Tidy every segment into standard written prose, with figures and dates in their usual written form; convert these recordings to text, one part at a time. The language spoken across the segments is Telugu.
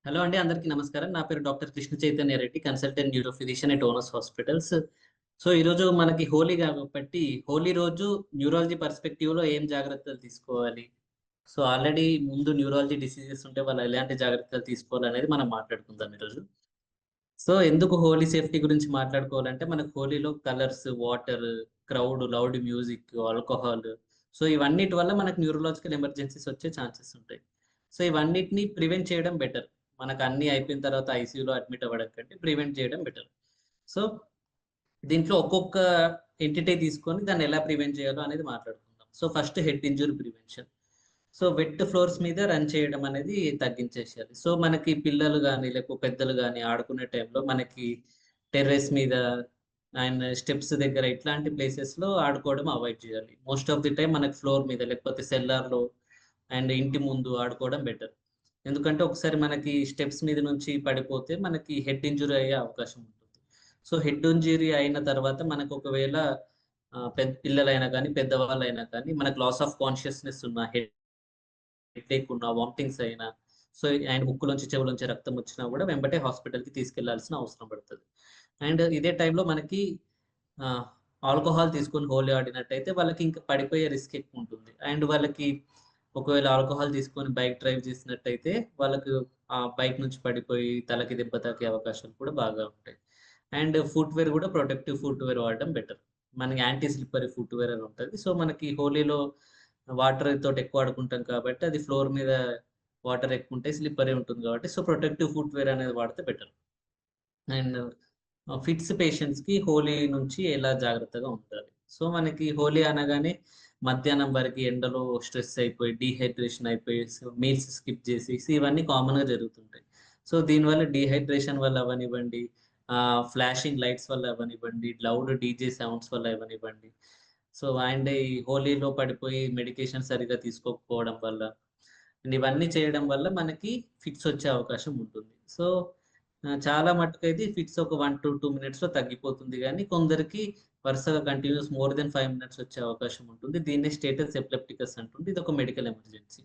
హలో అండి, అందరికీ నమస్కారం. నా పేరు doctor Krishna Chaitanya Reddy, consultant neuro physician at onus hospitals. So ఈరోజు మనకి హోలీ కాబట్టి హోలీ రోజు న్యూరాలజీ పర్స్పెక్టివ్‌లో ఏం జాగ్రత్తలు తీసుకోవాలి? సో ఆల్రెడీ ముందు న్యూరాలజీ డిసీజెస్ ఉంటే వాళ్ళు ఎలాంటి జాగ్రత్తలు తీసుకోవాలనేది మనం మాట్లాడుకుందాం ఈరోజు. సో ఎందుకు హోలీ సేఫ్టీ గురించి మాట్లాడుకోవాలంటే, మనకు హోలీలో colours, water, crowd, loud music, alcohol, so ఇవన్నిటి వల్ల మనకు న్యూరలాజికల్ ఎమర్జెన్సీస్ వచ్చే ఛాన్సెస్ ఉంటాయి. సో ఇవన్నిటిని ప్రివెంట్ చేయడం బెటర్. మనకు అన్నీ అయిపోయిన తర్వాత ఐసీయూలో అడ్మిట్ అవ్వడం కంటే ప్రివెంట్ చేయడం బెటర్. సో దీంట్లో ఒక్కొక్క ఎంటిటీ తీసుకొని దాన్ని ఎలా ప్రివెంట్ చేయాలో అనేది మాట్లాడుకుందాం. So first head injury prevention. So wet floors మీద రన్ చేయడం అనేది తగ్గించేసేయాలి. సో మనకి పిల్లలు గాని, లేకపోతే పెద్దలు గాని ఆడుకునే టైంలో మనకి టెర్రస్ మీద అండ్ స్టెప్స్ దగ్గర ఇట్లాంటి ప్లేసెస్‌లో ఆడుకోవడం అవాయిడ్ చేయాలి. మోస్ట్ ఆఫ్ ది టైమ్ మనకి ఫ్లోర్ మీద లేకపోతే సెల్లార్‌లో అండ్ ఇంటి ముందు ఆడుకోవడం బెటర్. ఎందుకంటే ఒకసారి మనకి స్టెప్స్ మీద నుంచి పడిపోతే మనకి హెడ్ ఇంజ్యూరీ అయ్యే అవకాశం ఉంటుంది. సో హెడ్ ఇంజ్యూరీ అయిన తర్వాత మనకు ఒకవేళ పిల్లలైనా కానీ, పెద్దవాళ్ళైనా కానీ మనకు లాస్ ఆఫ్ కాన్షియస్‌నెస్ ఉన్న హెడేక్ ఉన్నా, వామిటింగ్స్ అయినా, సో అండ్ ముక్కులోంచి, చెవులోంచి రక్తం వచ్చినా కూడా వెంబటే హాస్పిటల్‌కి తీసుకెళ్లాల్సిన అవసరం పడతది. అండ్ ఇదే టైంలో మనకి ఆహ్, ఆల్కహాల్ తీసుకొని హోలీ ఆడినట్టయితే వాళ్ళకి ఇంకా పడిపోయే రిస్క్ ఎక్కువుంటుంది. అండ్ వాళ్ళకి ఒకవేళ ఆల్కహాల్ తీసుకొని బైక్ డ్రైవ్ చేసినట్టయితే వాళ్ళకు ఆ బైక్ నుంచి పడిపోయి తలకి దెబ్బ తాకే అవకాశాలు కూడా బాగా ఉంటాయి. అండ్ ఫుట్‌వేర్ కూడా ప్రొటెక్టివ్ ఫుట్‌వేర్ వాడడం బెటర్. మనకి యాంటీ స్లిప్పరీ ఫుట్‌వేర్ అని ఉంటది. సో మనకి హోలీలో వాటర్ తోటి ఎక్కువ ఆడుకుంటాం కాబట్టి అది ఫ్లోర్ మీద వాటర్ ఎక్కువుంటాయి. స్లిప్పరీ ఉంటుంది కాబట్టి సో ప్రొటెక్టివ్ ఫుట్‌వేర్ అనేది వాడితే బెటర్. అండ్ ఫిట్స్ పేషెంట్స్‌కి హోలీ నుంచి ఎలా జాగ్రత్తగా ఉండాలి. సో మనకి హోలీ అనగానే మధ్యాహ్నం వరకి ఎండలో స్ట్రెస్ అయిపోయి, డీహైడ్రేషన్ అయిపోయి, సో మీల్స్ స్కిప్ చేసేసి ఇవన్నీ కామన్‌గా జరుగుతుంటాయి. సో దీనివల్ల డీహైడ్రేషన్ వల్ల అవ్వనివ్వండి, ఫ్లాషింగ్ లైట్స్ వల్ల అవ్వనివ్వండి, లౌడ్ డీజే సౌండ్స్ వల్ల అవ్వనివ్వండి. సో అండ్ ఈ హోలీలో పడిపోయి మెడికేషన్ సరిగ్గా తీసుకోకపోవడం వల్ల, అండ్ ఇవన్నీ చేయడం వల్ల మనకి ఫిట్స్ వచ్చే అవకాశం ఉంటుంది. సో చాలా మట్టుకైతే ఫిట్స్ ఒక 1-2 మినిట్స్‌లో తగ్గిపోతుంది గానీ, కొందరికి వరుసగా కంటిన్యూయస్ మోర్ దెన్ 5 మినిట్స్ వచ్చే అవకాశం ఉంటుంది. దీన్నే స్టేటస్ ఎపిలెప్టికస్ అంటుంది. ఇదొక మెడికల్ ఎమర్జెన్సీ.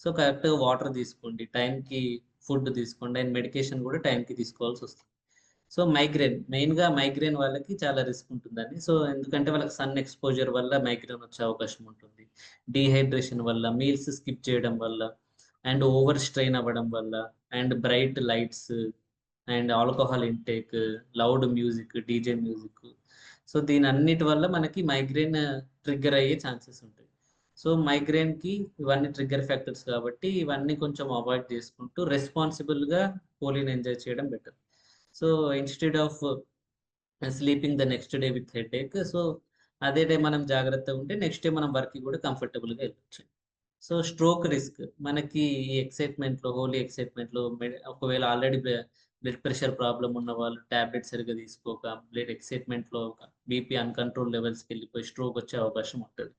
సో కరెక్ట్‌గా వాటర్ తీసుకోండి. టైంకి ఫుడ్ తీసుకోండి. అండ్ మెడికేషన్ గూడా టైంకి తీసుకోవాల్సొస్తుంది. సో మెయిన్‌గా మైగ్రేన్ వాళ్ళకి చాలా రిస్క్ ఉంటుందండి. సో ఎందుకంటే వాళ్ళకి సన్ ఎక్స్‌పోజర్ వల్ల మైగ్రేన్ వచ్చే అవకాశం ఉంటుంది. డీహైడ్రేషన్ వల్ల, మీల్స్ స్కిప్ చేయడం వల్ల, అండ్ ఓవర్ స్ట్రెయిన్ అవ్వడం వల్ల, and bright lights, and alcohol intake, loud music, DJ music. So దీనన్నిటి వల్ల మనకి మైగ్రేన్ ట్రిగ్గర్ అయ్యే ఛాన్సెస్ ఉంటాయి. సో మైగ్రేన్‌కి ఇవన్నీ ట్రిగ్గర్ ఫ్యాక్టర్స్ కాబట్టి ఇవన్నీ కొంచెం అవాయిడ్ చేసుకుంటూ రెస్పాన్సిబుల్‌గా హోలీని ఎంజాయ్ చేయడం better. So instead of sleeping the next day with headache, so అదే డే మనం జాగ్రత్తగా ఉంటే నెక్స్ట్ డే మనం వర్క్‌కి కూడా కంఫర్టబుల్‌గా ఎళ్ళొచ్చు. సో స్ట్రోక్ రిస్క్ మనకి ఈ ఎక్సైట్‌మెంట్‌లో, హోలీ ఎక్సైట్‌మెంట్‌లో ఒకవేళ ఆల్రెడీ బ్లడ్ ప్రెషర్ ప్రాబ్లమ్ ఉన్నవాళ్ళు టాబ్లెట్స్ సరిగ్గా తీసుకోక, బ్లడ్ ఎక్సైట్‌మెంట్‌లో బీపీ అన్‌కంట్రోల్ లెవెల్స్‌కెళ్ళిపోయి స్ట్రోక్ వచ్చే అవకాశం ఉంటది.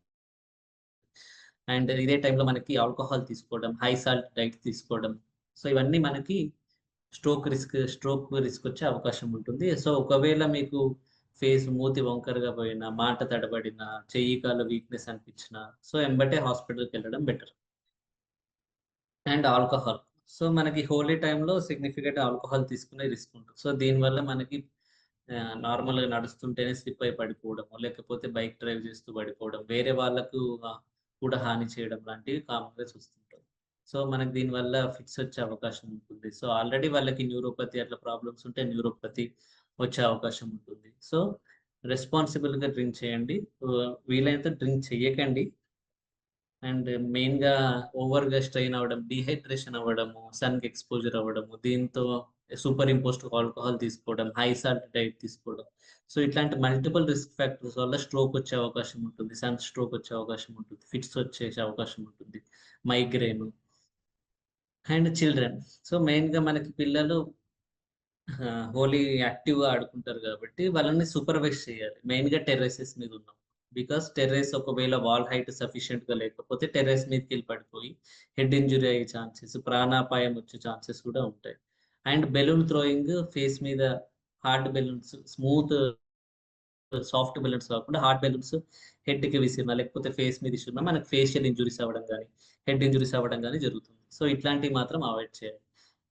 అండ్ ఇదే టైంలో మనకి ఆల్కహాల్ తీసుకోవడం, హై సాల్ట్ డైట్ తీసుకోవడం, సో ఇవన్నీ మనకి స్ట్రోక్ రిస్క్ వచ్చే అవకాశం ఉంటుంది. సో ఒకవేళ మీకు మూతి వంకరగా పోయినా, మాట తడబడినా, చెయ్యి, కాళ్ళు వీక్‌నెస్ అనిపించినా, సో ఎంబటే హాస్పిటల్‌కెళ్ళడం బెటర్. And alcohol. సో మనకి హోలీ టైమ్‌లో సిగ్నిఫికెంట్ ఆల్కహాల్ తీసుకునే రిస్క్ ఉంటుంది. సో దీనివల్ల మనకి నార్మల్‌గా నడుస్తుంటేనే స్లిప్ అయి పడిపోవడమో, లేకపోతే బైక్ డ్రైవ్ చేస్తూ పడిపోవడం, వేరే వాళ్ళకు కూడా హాని చేయడం లాంటివి కామన్‌గా చూస్తుంటాం. సో మనకు దీనివల్ల ఫిట్స్ వచ్చే అవకాశం ఉంటుంది. సో ఆల్రెడీ వాళ్ళకి న్యూరోపతి అట్లా ప్రాబ్లమ్స్ ఉంటే న్యూరోపతి వచ్చే అవకాశం ఉంటుంది. సో రెస్పాన్సిబుల్‌గా డ్రింక్ చేయండి. వీలైనంత డ్రింక్ చెయ్యకండి. అండ్ మెయిన్‌గా ఓవర్‌గా స్ట్రెయిన్ అవ్వడం, డీహైడ్రేషన్ అవ్వడము, సన్‌కి ఎక్స్‌పోజర్ అవ్వడము, దీంతో సూపర్ ఇంపోజ్డ్ ఆల్కహాల్ తీసుకోవడం, హై సాల్ట్ డైట్ తీసుకోవడం. సో ఇట్లాంటి మల్టిపుల్ రిస్క్ ఫ్యాక్టర్స్ వల్ల స్ట్రోక్ వచ్చే అవకాశం ఉంటుంది. సన్ స్ట్రోక్ వచ్చే అవకాశం ఉంటుంది. ఫిట్స్ వచ్చేసే అవకాశం ఉంటుంది. Migraine and children. సో మెయిన్‌గా మనకి పిల్లలు హోలీ యాక్టివ్‌గా ఆడుకుంటారు గాబట్టి, వాళ్ళని సూపర్వైజ్ చేయాలి. మెయిన్‌గా టెర్రసెస్ మీద ఉన్నప్పుడు. బికాస్ టెర్రస్ ఒకవేళ వాల్ హైట్ సఫిషియెంట్‌గా లేకపోతే టెర్రస్ మీదకెళ్ళి పడిపోయి హెడ్ ఇంజ్యూరీ అయ్యే ఛాన్సెస్, ప్రాణాపాయం వచ్చే ఛాన్సెస్ కూడా ఉంటాయి. అండ్ బెలూన్ థ్రోయింగ్ ఫేస్ మీద హార్డ్ బెలూన్స్, సాఫ్ట్ బెలూన్స్ కాకుండా హార్డ్ బెలూన్స్ హెడ్‌కి విసిరినా, లేకపోతే ఫేస్ మీద విసిరినా మనకు ఫేషియల్ ఇంజ్యూరీస్ అవ్వడం గానీ, హెడ్ ఇంజ్యూరీస్ అవ్వడం గానీ జరుగుతుంది. సో ఇట్లాంటివి మాత్రం అవాయిడ్ చేయాలి.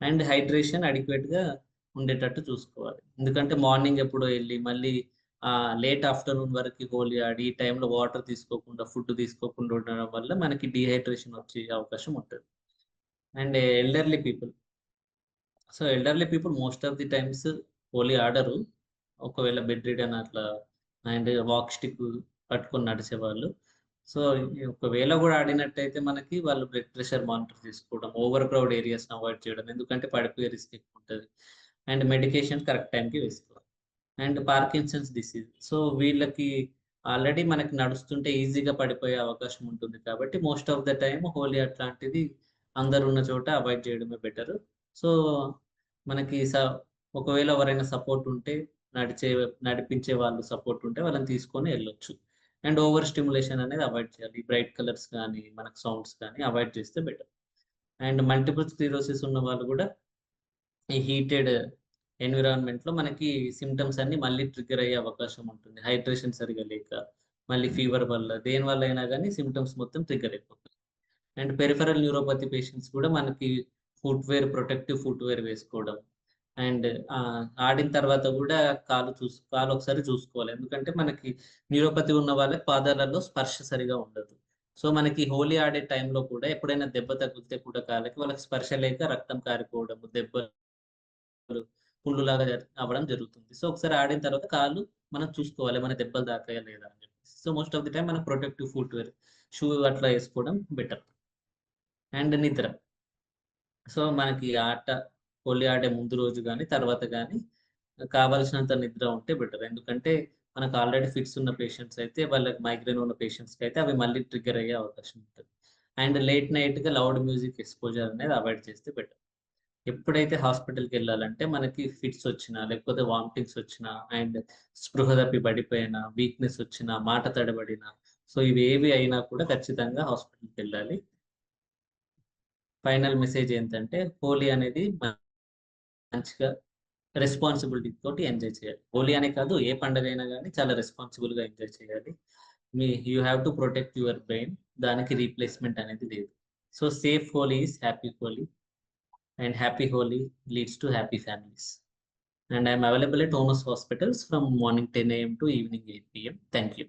అండ్ హైడ్రేషన్ అడిక్వేట్గా ఉండేటట్టు చూసుకోవాలి. ఎందుకంటే మార్నింగ్ ఎప్పుడో వెళ్ళి మళ్ళీ లేట్ ఆఫ్టర్నూన్ వరకు హోలీ ఆడి ఈ టైంలో వాటర్ తీసుకోకుండా ఫుడ్ తీసుకోకుండా ఉండడం వల్ల మనకి డీహైడ్రేషన్ వచ్చే అవకాశం ఉంటుంది. And elderly people, so elderly people most of the times Holi ఆడరు. ఒకవేళ బెడ్ రిడన్ అట్లా అండ్ వాక్ స్టిక్ పట్టుకొని నడిచేవాళ్ళు. సో ఒకవేళ కూడా ఆడినట్టయితే మనకి వాళ్ళు బ్లడ్ ప్రెషర్ మానిటర్ చేసుకోవడం, ఓవర్ క్రౌడ్ ఏరియాస్ని అవాయిడ్ చేయడం, ఎందుకంటే పడిపోయే రిస్క్ ఎక్కువ ఉంటుంది. అండ్ మెడికేషన్ కరెక్ట్ టైంకి వేసుకోవాలి. అండ్ పార్కిన్సన్స్ డిసీజ్, సో వీళ్ళకి ఆల్రెడీ మనకి నడుస్తుంటే ఈజీగా పడిపోయే అవకాశం ఉంటుంది కాబట్టి most of the time Holi అట్లాంటిది అందరు ఉన్న చోట అవాయిడ్ చేయడమే బెటర్. సో మనకి ఒకవేళ ఎవరైనా సపోర్ట్ ఉంటే నడిపించే వాళ్ళు సపోర్ట్ ఉంటే వాళ్ళని తీసుకొని వెళ్ళొచ్చు. అండ్ ఓవర్ స్టిమ్యులేషన్ అనేది అవాయిడ్ చేయాలి. బ్రైట్ కలర్స్ కానీ మనకు సౌండ్స్ కానీ అవాయిడ్ చేస్తే బెటర్. అండ్ మల్టిపుల్ స్క్లెరోసిస్ ఉన్న వాళ్ళు కూడా ఈ హీటెడ్ ఎన్విరాన్మెంట్‌లో మనకి సింప్టమ్స్ అన్నీ మళ్ళీ ట్రిగ్గర్ అయ్యే అవకాశం ఉంటుంది. హైడ్రేషన్ సరిగ్గా లేక, మళ్ళీ ఫీవర్ వల్ల, దేని వల్ల అయినా గానీ సింప్టమ్స్ మొత్తం ట్రిగ్గర్ అయిపోతాయి. అండ్ పెరిఫెరల్ న్యూరోపతి పేషెంట్స్ కూడా మనకి ప్రొటెక్టివ్ ఫుట్‌వేర్ వేసుకోవడం. అండ్ ఆడిన తర్వాత గూడా కాలు ఒకసారి చూసుకోవాలి. ఎందుకంటే మనకి న్యూరోపతి ఉన్న వాళ్ళకి పాదాలలో స్పర్శ సరిగా ఉండదు. సో మనకి హోలీ ఆడే టైంలో కూడా ఎప్పుడైనా దెబ్బ తగిలితే కూడా కాళ్ళకి వాళ్ళకి స్పర్శ లేక రక్తం కారిపోవడము, దెబ్బలు పుండ్లులాగా అవ్వడం జరుగుతుంది. సో ఒకసారి ఆడిన తర్వాత కాళ్ళు మనం చూసుకోవాలి. ఏమైనా దెబ్బలు తాకాయా లేదా అని చెప్పేసి. So most of the time మనం ప్రొటెక్టివ్ ఫుట్‌వేర్, షూ అట్లా ఏసుకోవడం బెటర్. అండ్ నిద్ర. సో మనకి హోలీ ఆడే ముందు రోజు గాని, తర్వాత గాని కావాల్సినంత నిద్ర ఉంటే బెటర్. ఎందుకంటే మనకు ఆల్రెడీ ఫిట్స్ ఉన్న పేషెంట్స్ అయితే వాళ్ళకి మైగ్రేన్ ఉన్న పేషెంట్స్‌కి అయితే అవి మళ్ళీ ట్రిగ్గర్ అయ్యే అవకాశం ఉంటుంది. అండ్ లేట్ నైట్‌గా లౌడ్ మ్యూజిక్ ఎక్స్‌పోజర్ అనేది అవాయిడ్ చేస్తే బెటర్. ఎప్పుడైతే హాస్పిటల్‌కెళ్ళాలంటే మనకి ఫిట్స్ వచ్చినా, లేకపోతే వామిటింగ్స్ వచ్చినా, అండ్ స్పృహ తప్పి పడిపోయినా, వీక్‌నెస్ వచ్చినా, మాట తడబడినా, సో ఇవేవి అయినా కూడా ఖచ్చితంగా హాస్పిటల్‌కెళ్ళాలి. ఫైనల్ మెసేజ్ ఏంటంటే హోలీ అనేది మంచిగా రెస్పాన్సిబిలిటీ తోటి ఎంజాయ్ చేయాలి. హోలీ అనే కాదు, ఏ పండగైనా గానీ చాలా రెస్పాన్సిబుల్‌గా ఎంజాయ్ చేయాలి. You have to protect your brain. దానికి రీప్లేస్‌మెంట్ అనేది లేదు. So safe Holi is happy Holi. And happy Holi leads to happy families. And I am available at Onus Hospitals from morning 10 a.m. to evening 8 p.m. Thank you.